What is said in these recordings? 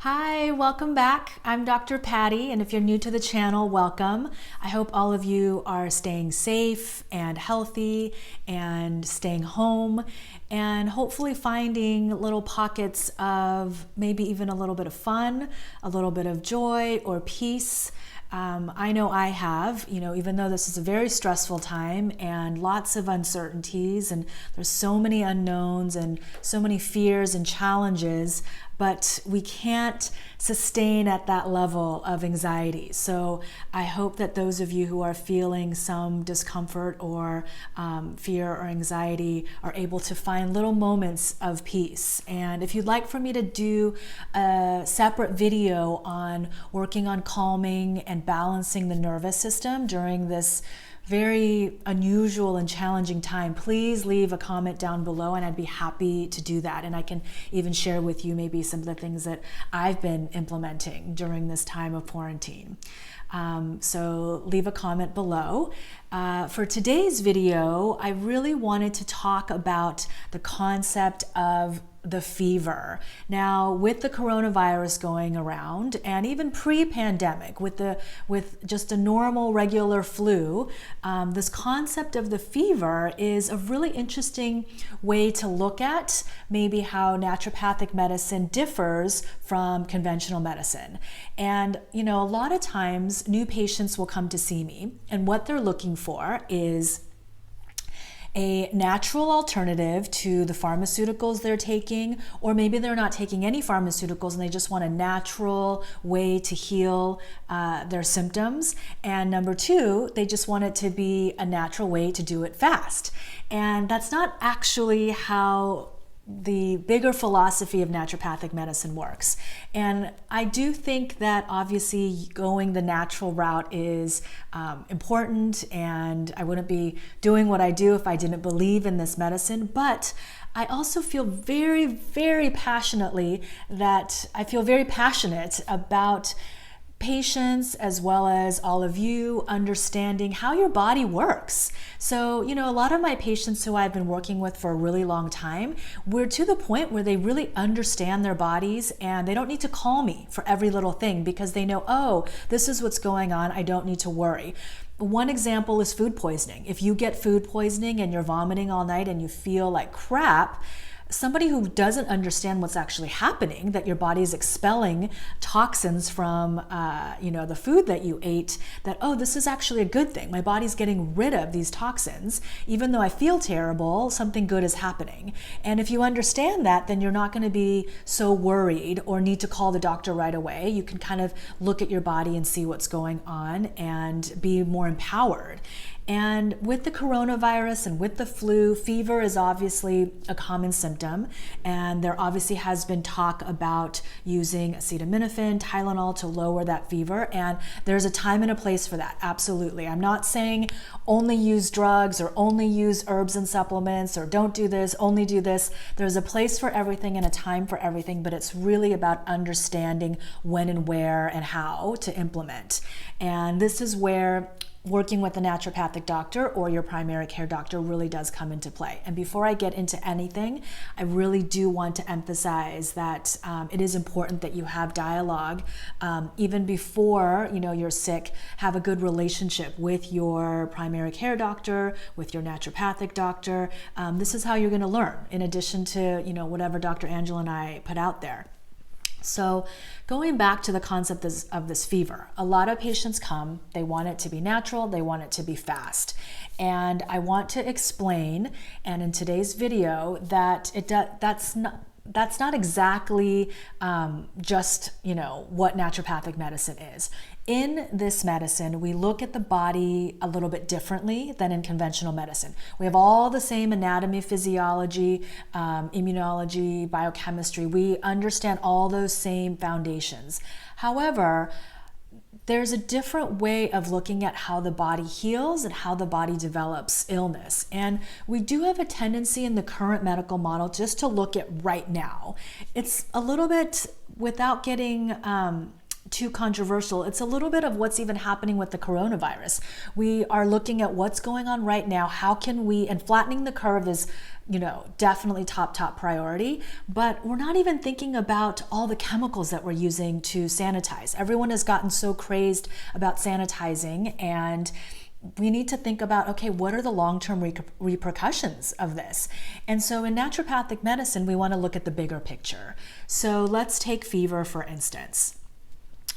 Hi, welcome back. I'm Dr. Patti, and if you're new to the channel, welcome. I hope all of you are staying safe and healthy and staying home and hopefully finding little pockets of maybe even a little bit of fun, a little bit of joy or peace. I know I have, even though this is a very stressful time and lots of uncertainties and there's so many unknowns and so many fears and challenges, but we can't sustain at that level of anxiety. So I hope that those of you who are feeling some discomfort or fear or anxiety are able to find little moments of peace. And if you'd like for me to do a separate video on working on calming and balancing the nervous system during this very unusual and challenging time, please leave a comment down below and I'd be happy to do that. And I can even share with you maybe some of the things that I've been implementing during this time of quarantine. So leave a comment below. For today's video, I really wanted to talk about the concept of the fever. Now, with the coronavirus going around, and even pre-pandemic, with just a normal regular flu, this concept of the fever is a really interesting way to look at maybe how naturopathic medicine differs from conventional medicine. And a lot of times new patients will come to see me, and what they're looking for is a natural alternative to the pharmaceuticals they're taking, or maybe they're not taking any pharmaceuticals and they just want a natural way to heal their symptoms. And number two, they just want it to be a natural way to do it fast. And that's not actually how the bigger philosophy of naturopathic medicine works. And I do think that obviously going the natural route is important, and I wouldn't be doing what I do if I didn't believe in this medicine. But I also feel very, very passionate about patients, as well as all of you, understanding how your body works. So, a lot of my patients who I've been working with for a really long time, we're to the point where they really understand their bodies and they don't need to call me for every little thing because they know, oh, this is what's going on. I don't need to worry. One example is food poisoning. If you get food poisoning and you're vomiting all night and you feel like crap, somebody who doesn't understand what's actually happening, that your body is expelling toxins from the food that you ate, that, oh, this is actually a good thing. My body's getting rid of these toxins. Even though I feel terrible, something good is happening. And if you understand that, then you're not going to be so worried or need to call the doctor right away. You can kind of look at your body and see what's going on and be more empowered. And with the coronavirus and with the flu, fever is obviously a common symptom. And there obviously has been talk about using acetaminophen, Tylenol to lower that fever. And there's a time and a place for that, absolutely. I'm not saying only use drugs or only use herbs and supplements or don't do this, only do this. There's a place for everything and a time for everything, but it's really about understanding when and where and how to implement. And this is where working with a naturopathic doctor or your primary care doctor really does come into play. And before I get into anything, I really do want to emphasize that it is important that you have dialogue even before you're sick. Have a good relationship with your primary care doctor, with your naturopathic doctor. This is how you're going to learn, in addition to whatever Dr. Angela and I put out there. So going back to the concept of this fever, a lot of patients come, they want it to be natural, they want it to be fast. And I want to explain, and in today's video, that that's not exactly just what naturopathic medicine is. In this medicine, we look at the body a little bit differently than in conventional medicine. We have all the same anatomy, physiology, immunology, biochemistry. We understand all those same foundations. However, there's a different way of looking at how the body heals and how the body develops illness. And we do have a tendency in the current medical model just to look at right now. It's a little bit, without getting too controversial. It's a little bit of what's even happening with the coronavirus. We are looking at what's going on right now. How can we, and flattening the curve is, definitely top priority, but we're not even thinking about all the chemicals that we're using to sanitize. Everyone has gotten so crazed about sanitizing, and we need to think about, okay, what are the long-term repercussions of this? And so in naturopathic medicine, we want to look at the bigger picture. So let's take fever, for instance.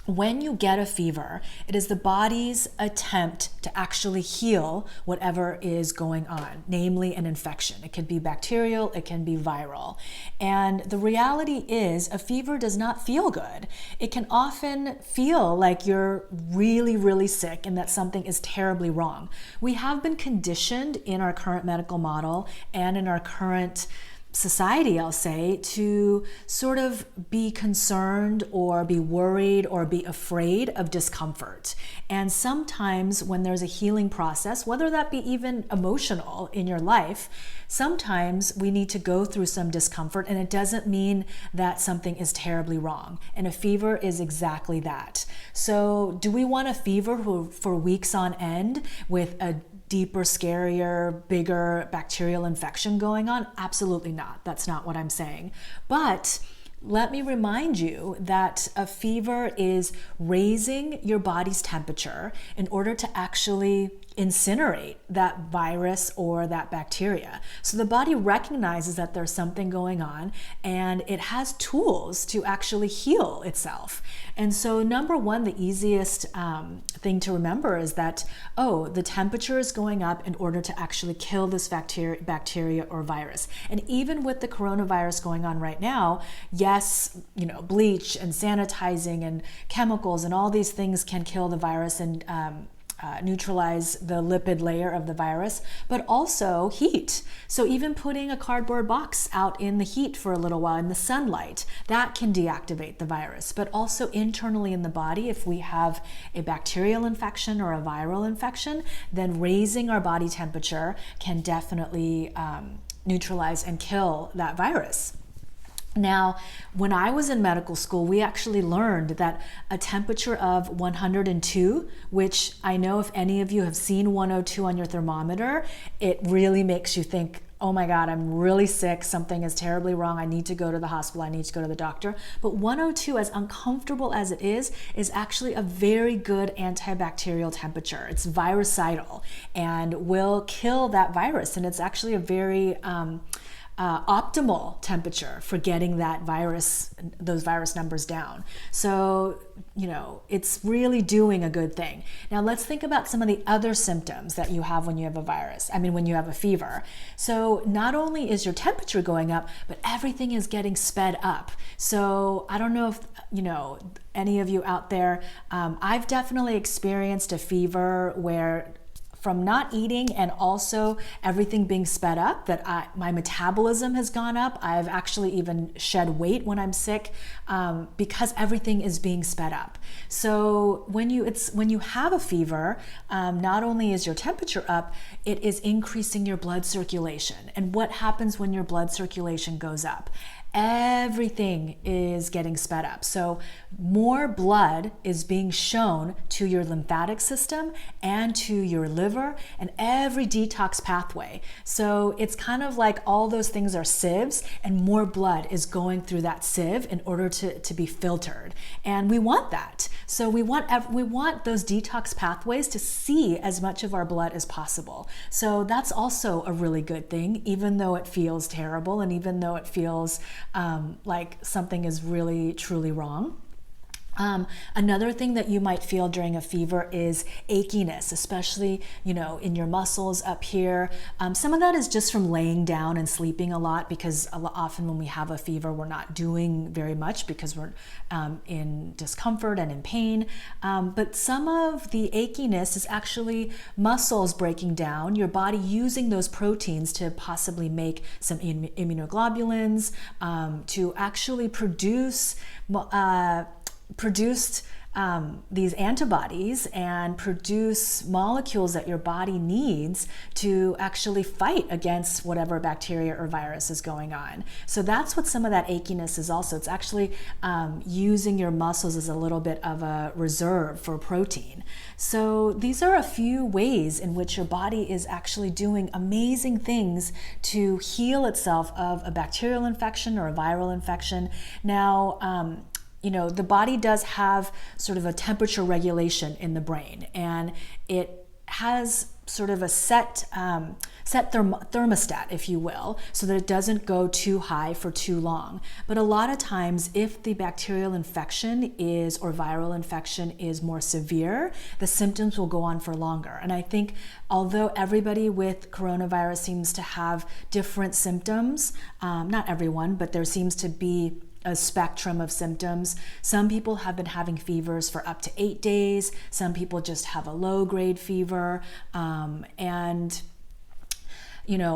When you get a fever, it is the body's attempt to actually heal whatever is going on, namely an infection. It can be bacterial, it can be viral. And the reality is a fever does not feel good. It can often feel like you're really, really sick and that something is terribly wrong. We have been conditioned in our current medical model and in our current society, I'll say, to sort of be concerned or be worried or be afraid of discomfort. And sometimes when there's a healing process, whether that be even emotional in your life, sometimes we need to go through some discomfort, and it doesn't mean that something is terribly wrong. And a fever is exactly that. So do we want a fever for weeks on end with a deeper, scarier, bigger bacterial infection going on? Absolutely not. That's not what I'm saying. But let me remind you that a fever is raising your body's temperature in order to actually incinerate that virus or that bacteria. So the body recognizes that there's something going on, and it has tools to actually heal itself. And so number one, the easiest thing to remember is that, the temperature is going up in order to actually kill this bacteria or virus. And even with the coronavirus going on right now, yes, bleach and sanitizing and chemicals and all these things can kill the virus and neutralize the lipid layer of the virus, but also heat. So even putting a cardboard box out in the heat for a little while in the sunlight, that can deactivate the virus. But also internally in the body, if we have a bacterial infection or a viral infection, then raising our body temperature can definitely neutralize and kill that virus. Now, when I was in medical school, we actually learned that a temperature of 102, which I know if any of you have seen 102 on your thermometer, it really makes you think, oh my God, I'm really sick, something is terribly wrong, I need to go to the hospital, I need to go to the doctor. But 102, as uncomfortable as it is actually a very good antibacterial temperature. It's virucidal and will kill that virus, and it's actually a very optimal temperature for getting those virus numbers down. So, it's really doing a good thing. Now let's think about some of the other symptoms that you have when you have when you have a fever. So not only is your temperature going up, but everything is getting sped up. So I don't know if, any of you out there, I've definitely experienced a fever where from not eating and also everything being sped up, that my metabolism has gone up. I've actually even shed weight when I'm sick because everything is being sped up. So when you have a fever, not only is your temperature up, it is increasing your blood circulation. And what happens when your blood circulation goes up? Everything is getting sped up. So more blood is being shown to your lymphatic system and to your liver and every detox pathway. So it's kind of like all those things are sieves, and more blood is going through that sieve in order to be filtered. And we want that. So we want those detox pathways to see as much of our blood as possible. So that's also a really good thing, even though it feels terrible and even though it feels like something is really, truly wrong. Another thing that you might feel during a fever is achiness, especially, in your muscles up here. Some of that is just from laying down and sleeping a lot, because often when we have a fever, we're not doing very much because we're in discomfort and in pain. But some of the achiness is actually muscles breaking down, your body using those proteins to possibly make some immunoglobulins, to actually produce these antibodies and produce molecules that your body needs to actually fight against whatever bacteria or virus is going on. So that's what some of that achiness is also. It's actually using your muscles as a little bit of a reserve for protein. So these are a few ways in which your body is actually doing amazing things to heal itself of a bacterial infection or a viral infection. Now, the body does have sort of a temperature regulation in the brain, and it has sort of a set thermostat, if you will, so that it doesn't go too high for too long. But a lot of times, if the bacterial infection or viral infection is more severe, the symptoms will go on for longer. And I think although everybody with coronavirus seems to have different symptoms, not everyone, but there seems to be a spectrum of symptoms. Some people have been having fevers for up to 8 days. Some people just have a low-grade fever.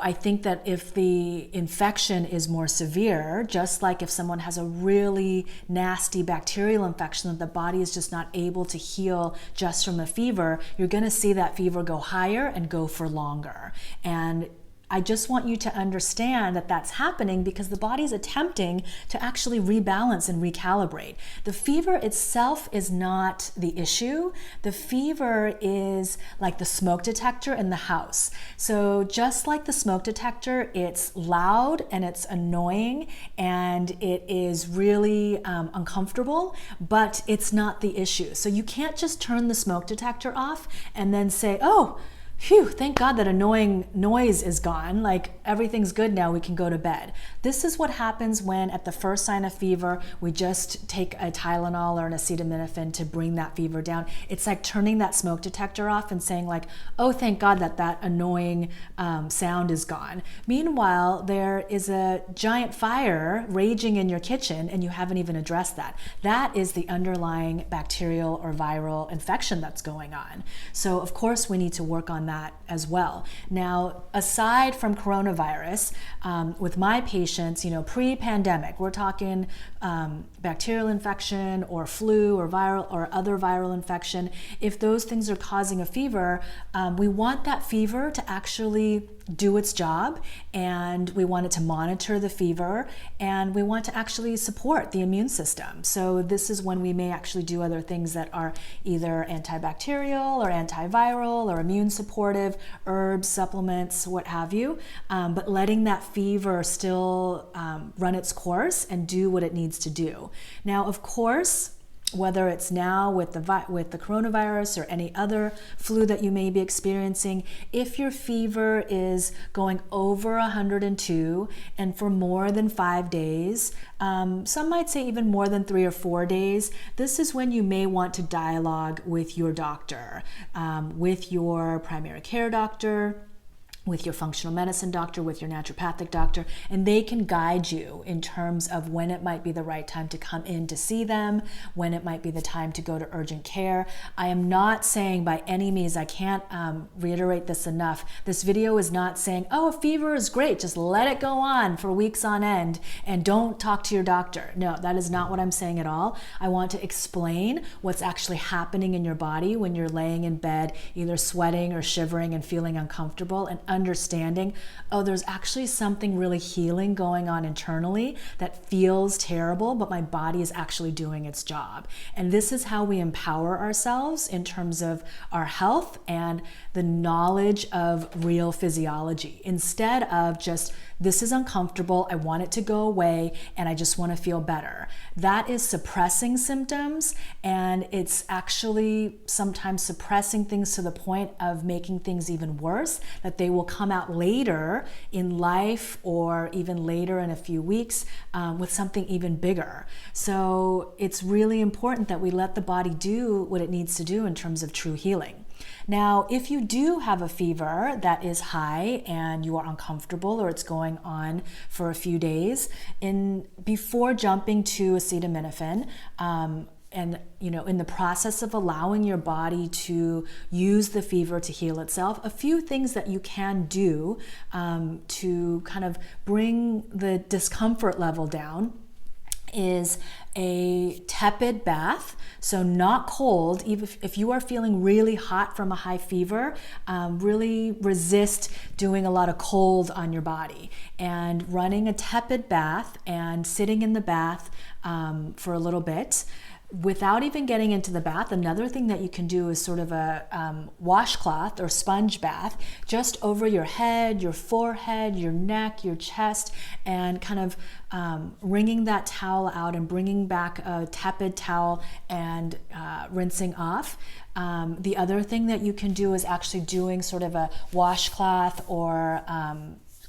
I think that if the infection is more severe, just like if someone has a really nasty bacterial infection that the body is just not able to heal just from a fever, you're going to see that fever go higher and go for longer. And I just want you to understand that that's happening because the body is attempting to actually rebalance and recalibrate. The fever itself is not the issue. The fever is like the smoke detector in the house. So just like the smoke detector, it's loud and it's annoying and it is really uncomfortable, but it's not the issue. So you can't just turn the smoke detector off and then say, oh, phew, thank God that annoying noise is gone. Like everything's good now, we can go to bed. This is what happens when at the first sign of fever, we just take a Tylenol or an acetaminophen to bring that fever down. It's like turning that smoke detector off and saying like, oh, thank God that annoying sound is gone. Meanwhile, there is a giant fire raging in your kitchen and you haven't even addressed that. That is the underlying bacterial or viral infection that's going on. So of course we need to work on that as well. Now, aside from coronavirus, with my patients, pre-pandemic, we're talking bacterial infection or flu or viral or other viral infection. If those things are causing a fever, we want that fever to actually do its job, and we want it to monitor the fever, and we want to actually support the immune system. So this is when we may actually do other things that are either antibacterial or antiviral or immune supportive, herbs, supplements, what have you, but letting that fever still run its course and do what it needs to do. Now, of course, whether it's now with the coronavirus or any other flu that you may be experiencing, if your fever is going over 102 and for more than 5 days, some might say even more than 3 or 4 days, this is when you may want to dialogue with your doctor, with your primary care doctor, with your functional medicine doctor, with your naturopathic doctor, and they can guide you in terms of when it might be the right time to come in to see them, when it might be the time to go to urgent care. I am not saying by any means, I can't reiterate this enough, this video is not saying, oh, a fever is great, just let it go on for weeks on end and don't talk to your doctor. No, that is not what I'm saying at all. I want to explain what's actually happening in your body when you're laying in bed, either sweating or shivering and feeling uncomfortable, and understanding, oh, there's actually something really healing going on internally that feels terrible, but my body is actually doing its job. And this is how we empower ourselves in terms of our health and the knowledge of real physiology, instead of just, this is uncomfortable, I want it to go away, and I just want to feel better. That is suppressing symptoms, and it's actually sometimes suppressing things to the point of making things even worse, that they will come out later in life or even later in a few weeks with something even bigger. So it's really important that we let the body do what it needs to do in terms of true healing. Now, if you do have a fever that is high and you are uncomfortable or it's going on for a few days, before jumping to acetaminophen, and in the process of allowing your body to use the fever to heal itself, a few things that you can do to kind of bring the discomfort level down is a tepid bath, so not cold. Even if you are feeling really hot from a high fever, really resist doing a lot of cold on your body, and running a tepid bath and sitting in the bath for a little bit. Without even getting into the bath, another thing that you can do is sort of a washcloth or sponge bath just over your head, your forehead, your neck, your chest, and kind of wringing that towel out and bringing back a tepid towel and rinsing off. The other thing that you can do is actually doing sort of a washcloth or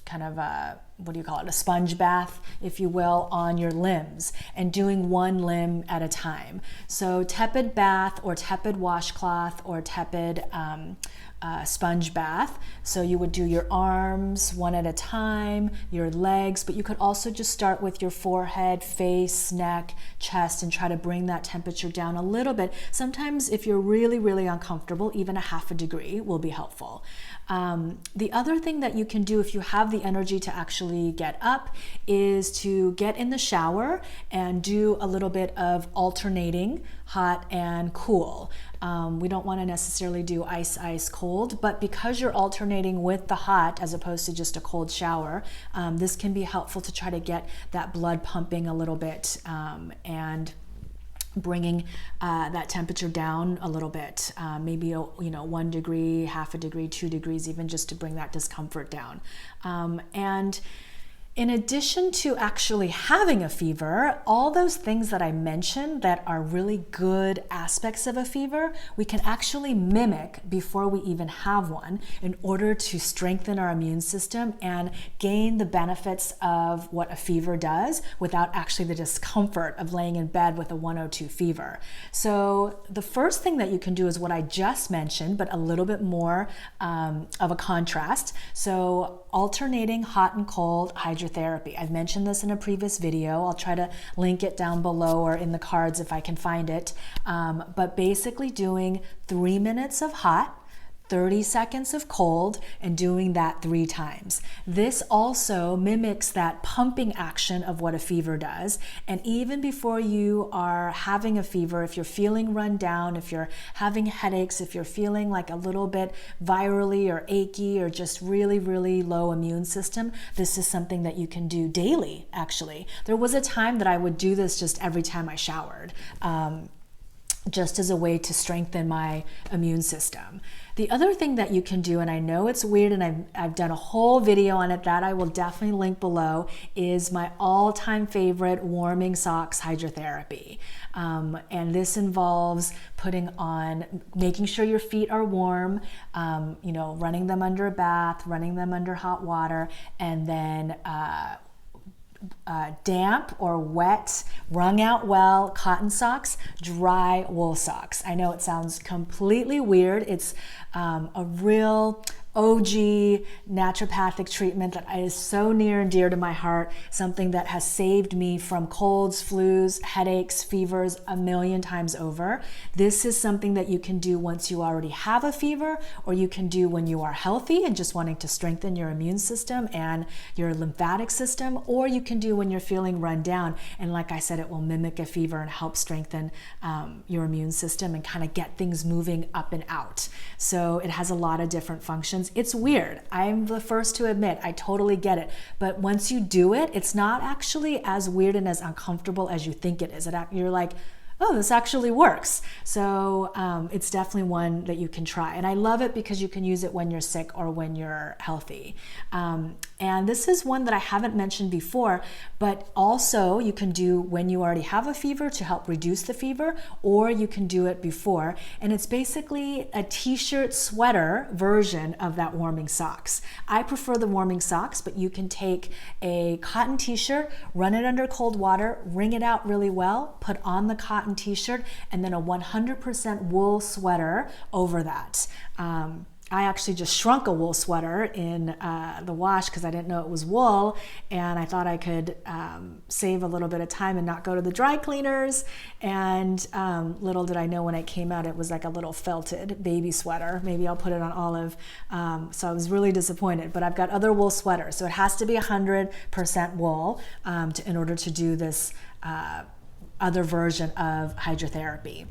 kind of a, what do you call it, a sponge bath, if you will, on your limbs, and doing one limb at a time. So tepid bath or tepid washcloth or tepid sponge bath. So you would do your arms one at a time, your legs, but you could also just start with your forehead, face, neck, chest, and try to bring that temperature down a little bit. Sometimes if you're really, really uncomfortable, even a half a degree will be helpful. The other thing that you can do if you have the energy to actually get up is to get in the shower and do a little bit of alternating hot and cool. We don't want to necessarily do ice, ice, cold, but because you're alternating with the hot as opposed to just a cold shower, this can be helpful to try to get that blood pumping a little bit and bringing that temperature down a little bit, maybe 1 degree, half a degree, 2 degrees, even just to bring that discomfort down. And in addition to actually having a fever, all those things that I mentioned that are really good aspects of a fever, we can actually mimic before we even have one in order to strengthen our immune system and gain the benefits of what a fever does without actually the discomfort of laying in bed with a 102 fever. So the first thing that you can do is what I just mentioned, but a little bit more of a contrast. So alternating hot and cold hydrotherapy. I've mentioned this in a previous video. I'll try to link it down below or in the cards if I can find it. But basically doing 3 minutes of hot, 30 seconds of cold, and doing that 3 times. This also mimics that pumping action of what a fever does. And even before you are having a fever, if you're feeling run down, if you're having headaches, if you're feeling like a little bit virally or achy or just really, really low immune system, this is something that you can do daily, actually. There was a time that I would do this just every time I showered. Just as a way to strengthen my immune system. The other thing that you can do, and I know it's weird and I've done a whole video on it that I will definitely link below, is my all-time favorite warming socks hydrotherapy. And this involves making sure your feet are warm, running them under a bath, running them under hot water, and then damp or wet, wrung out well cotton socks, dry wool socks. I know it sounds completely weird. It's a real OG naturopathic treatment that is so near and dear to my heart, something that has saved me from colds, flus, headaches, fevers a million times over. This is something that you can do once you already have a fever, or you can do when you are healthy and just wanting to strengthen your immune system and your lymphatic system, or you can do when you're feeling run down. And like I said, it will mimic a fever and help strengthen your immune system and kind of get things moving up and out. So it has a lot of different functions. It's weird. I'm the first to admit, I totally get it. But once you do it, it's not actually as weird and as uncomfortable as you think it is. You're like, oh, this actually works. So it's definitely one that you can try. And I love it because you can use it when you're sick or when you're healthy. And this is one that I haven't mentioned before, but also you can do when you already have a fever to help reduce the fever, or you can do it before. And it's basically a t-shirt sweater version of that warming socks. I prefer the warming socks, but you can take a cotton t-shirt, run it under cold water, wring it out really well, put on the cotton t-shirt, and then a 100% wool sweater over that. I actually just shrunk a wool sweater in the wash because I didn't know it was wool, and I thought I could save a little bit of time and not go to the dry cleaners. And little did I know when it came out, it was like a little felted baby sweater. Maybe I'll put it on Olive. So I was really disappointed, but I've got other wool sweaters. So it has to be 100% wool in order to do this other version of hydrotherapy.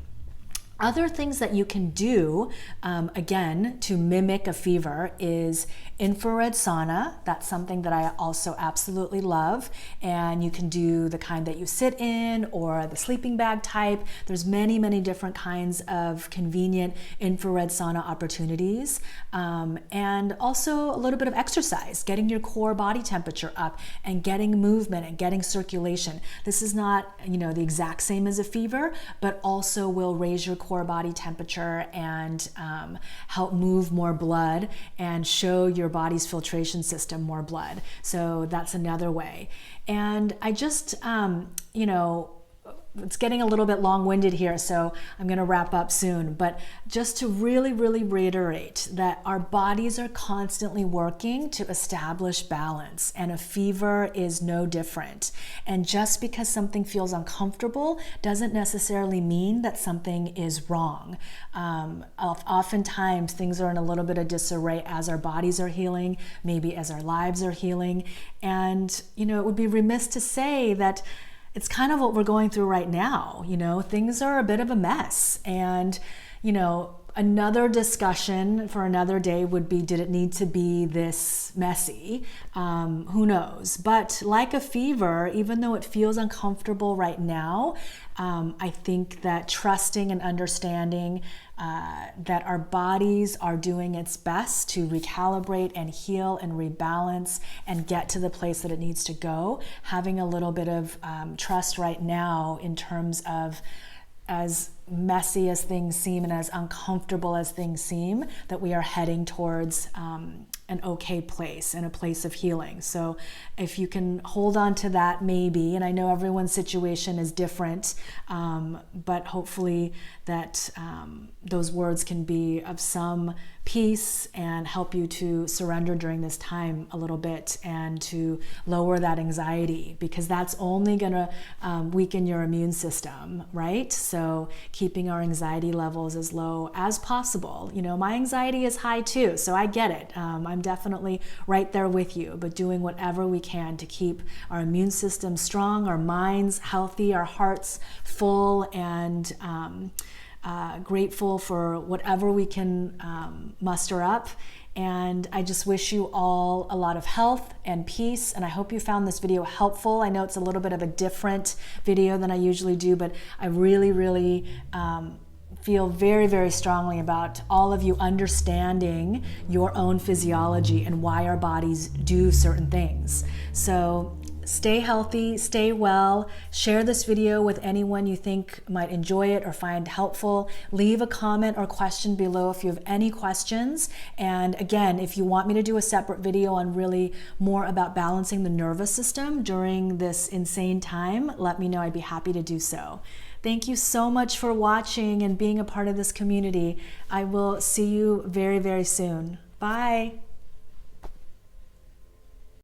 Other things that you can do, again, to mimic a fever is infrared sauna. That's something that I also absolutely love. And you can do the kind that you sit in or the sleeping bag type. There's many, many different kinds of convenient infrared sauna opportunities. And also a little bit of exercise, getting your core body temperature up and getting movement and getting circulation. This is not, the exact same as a fever, but also will raise your core body temperature and help move more blood and show your body's filtration system more blood. So that's another way. And I just, it's getting a little bit long-winded here, so I'm going to wrap up soon. But just to really, really reiterate that our bodies are constantly working to establish balance, and a fever is no different. And just because something feels uncomfortable doesn't necessarily mean that something is wrong. Oftentimes, things are in a little bit of disarray as our bodies are healing, maybe as our lives are healing. And, it would be remiss to say that it's kind of what we're going through right now. Things are a bit of a mess. And, another discussion for another day would be, did it need to be this messy? Who knows? But like a fever, even though it feels uncomfortable right now, I think that trusting and understanding that our bodies are doing its best to recalibrate and heal and rebalance and get to the place that it needs to go, having a little bit of trust right now in terms of, as messy as things seem and as uncomfortable as things seem, that we are heading towards an okay place and a place of healing. So if you can hold on to that, maybe, and I know everyone's situation is different, but hopefully that those words can be of some peace and help you to surrender during this time a little bit and to lower that anxiety, because that's only going to weaken your immune system, right? So keeping our anxiety levels as low as possible. My anxiety is high too, so I get it. I'm definitely right there with you, but doing whatever we can to keep our immune system strong, our minds healthy, our hearts full, and grateful for whatever we can muster up. And I just wish you all a lot of health and peace, and I hope you found this video helpful. I know it's a little bit of a different video than I usually do, but I really, really feel very, very strongly about all of you understanding your own physiology and why our bodies do certain things. So stay healthy, stay well, share this video with anyone you think might enjoy it or find helpful. Leave a comment or question below if you have any questions. And again, if you want me to do a separate video on really more about balancing the nervous system during this insane time, let me know. I'd be happy to do so. Thank you so much for watching and being a part of this community. I will see you very, very soon. Bye.